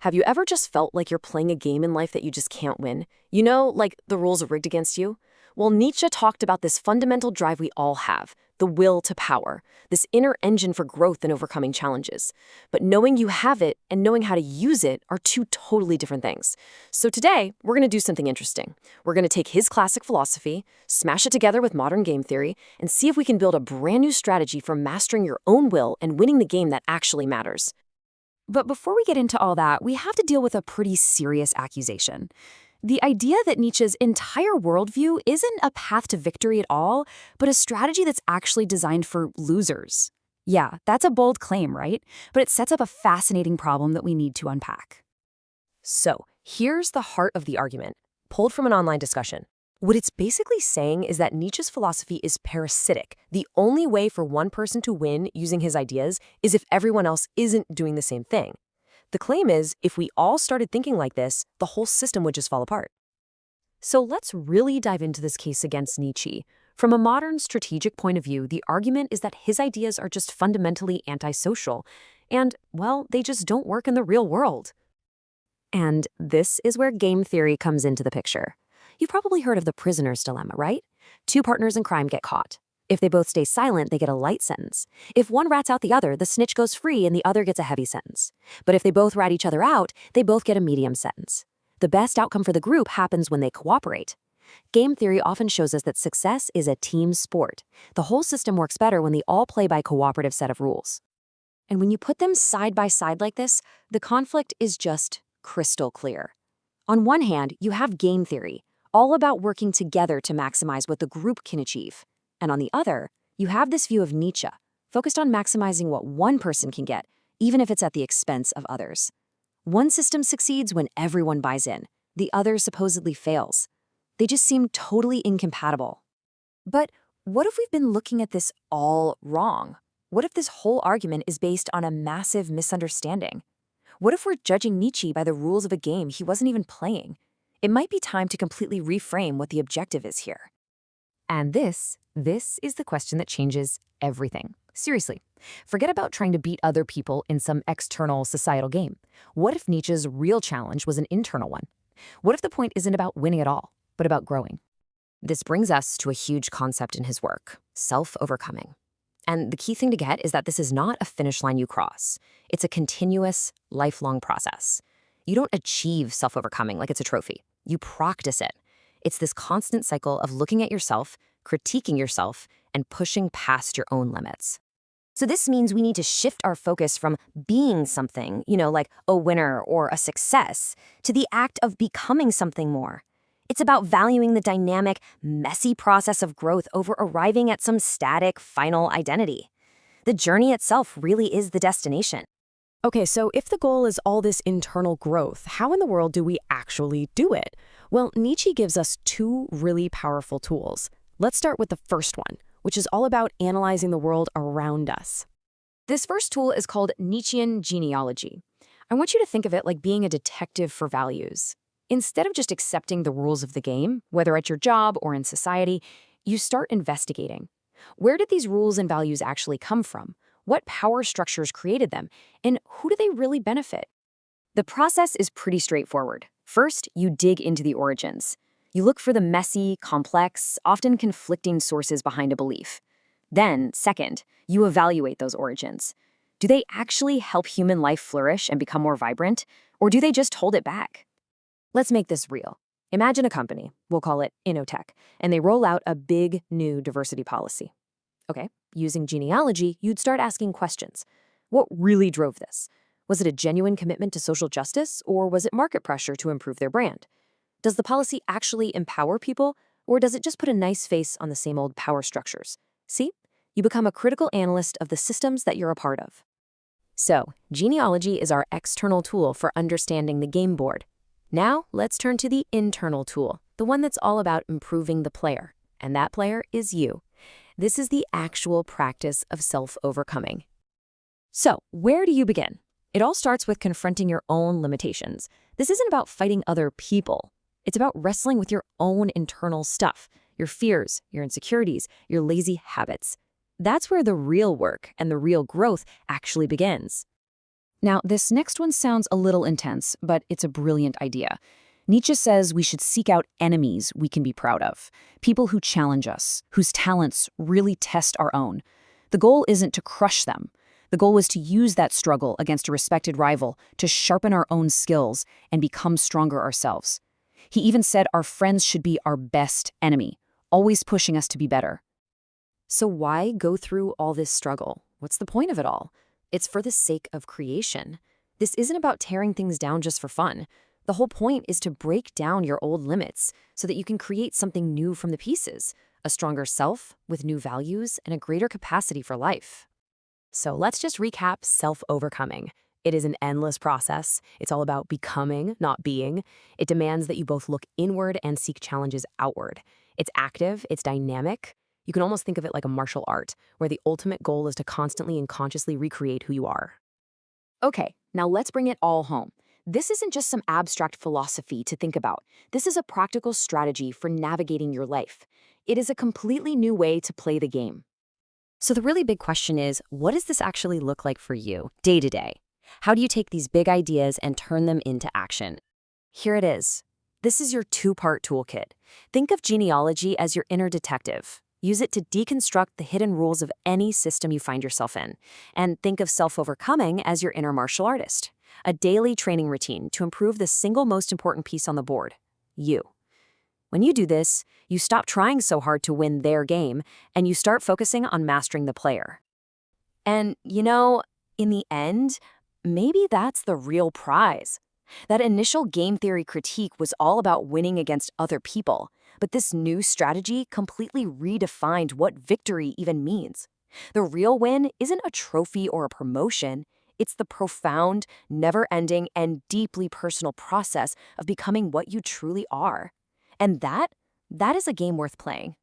Have you ever just felt like you're playing a game in life that you just can't win? You know, like the rules are rigged against you? Well, Nietzsche talked about this fundamental drive we all have, the will to power, this inner engine for growth and overcoming challenges. But knowing you have it and knowing how to use it are two totally different things. So today, we're going to do something interesting. We're going to take his classic philosophy, smash it together with modern game theory, and see if we can build a brand new strategy for mastering your own will and winning the game that actually matters. But before we get into all that, we have to deal with a pretty serious accusation. The idea that Nietzsche's entire worldview isn't a path to victory at all, but a strategy that's actually designed for losers. Yeah, that's a bold claim, right? But it sets up a fascinating problem that we need to unpack. So, here's the heart of the argument, pulled from an online discussion. What it's basically saying is that Nietzsche's philosophy is parasitic. The only way for one person to win using his ideas is if everyone else isn't doing the same thing. The claim is, if we all started thinking like this, the whole system would just fall apart. So let's really dive into this case against Nietzsche. From a modern strategic point of view, the argument is that his ideas are just fundamentally antisocial, and, well, they just don't work in the real world. And this is where game theory comes into the picture. You've probably heard of the prisoner's dilemma, right? Two partners in crime get caught. If they both stay silent, they get a light sentence. If one rats out the other, the snitch goes free and the other gets a heavy sentence. But if they both rat each other out, they both get a medium sentence. The best outcome for the group happens when they cooperate. Game theory often shows us that success is a team sport. The whole system works better when they all play by a cooperative set of rules. And when you put them side by side like this, the conflict is just crystal clear. On one hand, you have game theory, all about working together to maximize what the group can achieve. And on the other, you have this view of Nietzsche, focused on maximizing what one person can get, even if it's at the expense of others. One system succeeds when everyone buys in. The other supposedly fails. They just seem totally incompatible. But what if we've been looking at this all wrong? What if this whole argument is based on a massive misunderstanding? What if we're judging Nietzsche by the rules of a game he wasn't even playing? It might be time to completely reframe what the objective is here. And this is the question that changes everything. Seriously, forget about trying to beat other people in some external societal game. What if Nietzsche's real challenge was an internal one? What if the point isn't about winning at all, but about growing? This brings us to a huge concept in his work, self-overcoming. And the key thing to get is that this is not a finish line you cross. It's a continuous, lifelong process. You don't achieve self-overcoming like it's a trophy. You practice it. It's this constant cycle of looking at yourself, critiquing yourself, and pushing past your own limits. So this means we need to shift our focus from being something, like a winner or a success, to the act of becoming something more. It's about valuing the dynamic, messy process of growth over arriving at some static, final identity. The journey itself really is the destination. Okay, so if the goal is all this internal growth, how in the world do we actually do it? Well, Nietzsche gives us two really powerful tools. Let's start with the first one, which is all about analyzing the world around us. This first tool is called Nietzschean genealogy. I want you to think of it like being a detective for values. Instead of just accepting the rules of the game, whether at your job or in society, you start investigating. Where did these rules and values actually come from? What power structures created them? And who do they really benefit? The process is pretty straightforward. First, you dig into the origins. You look for the messy, complex, often conflicting sources behind a belief. Then, second, you evaluate those origins. Do they actually help human life flourish and become more vibrant, or do they just hold it back? Let's make this real. Imagine a company, we'll call it Innotech, and they roll out a big new diversity policy. Okay, using genealogy, you'd start asking questions. What really drove this? Was it a genuine commitment to social justice, or was it market pressure to improve their brand? Does the policy actually empower people, or does it just put a nice face on the same old power structures? See? You become a critical analyst of the systems that you're a part of. So, genealogy is our external tool for understanding the game board. Now, let's turn to the internal tool, the one that's all about improving the player. And that player is you. This is the actual practice of self-overcoming. So, where do you begin? It all starts with confronting your own limitations. This isn't about fighting other people. It's about wrestling with your own internal stuff, your fears, your insecurities, your lazy habits. That's where the real work and the real growth actually begins. Now, this next one sounds a little intense, but it's a brilliant idea. Nietzsche says we should seek out enemies we can be proud of, people who challenge us, whose talents really test our own. The goal isn't to crush them. The goal is to use that struggle against a respected rival to sharpen our own skills and become stronger ourselves. He even said our friends should be our best enemy, always pushing us to be better. So why go through all this struggle? What's the point of it all? It's for the sake of creation. This isn't about tearing things down just for fun. The whole point is to break down your old limits so that you can create something new from the pieces, a stronger self with new values and a greater capacity for life. So let's just recap self-overcoming. It is an endless process. It's all about becoming, not being. It demands that you both look inward and seek challenges outward. It's active, it's dynamic. You can almost think of it like a martial art, where the ultimate goal is to constantly and consciously recreate who you are. Okay, now let's bring it all home. This isn't just some abstract philosophy to think about. This is a practical strategy for navigating your life. It is a completely new way to play the game. So the really big question is, what does this actually look like for you, day to day? How do you take these big ideas and turn them into action? Here it is. This is your two-part toolkit. Think of genealogy as your inner detective. Use it to deconstruct the hidden rules of any system you find yourself in. And think of self-overcoming as your inner martial artist. A daily training routine to improve the single most important piece on the board, you. When you do this, you stop trying so hard to win their game, and you start focusing on mastering the player. And, in the end, maybe that's the real prize. That initial game theory critique was all about winning against other people, but this new strategy completely redefined what victory even means. The real win isn't a trophy or a promotion. It's the profound, never-ending, and deeply personal process of becoming what you truly are. And that is a game worth playing.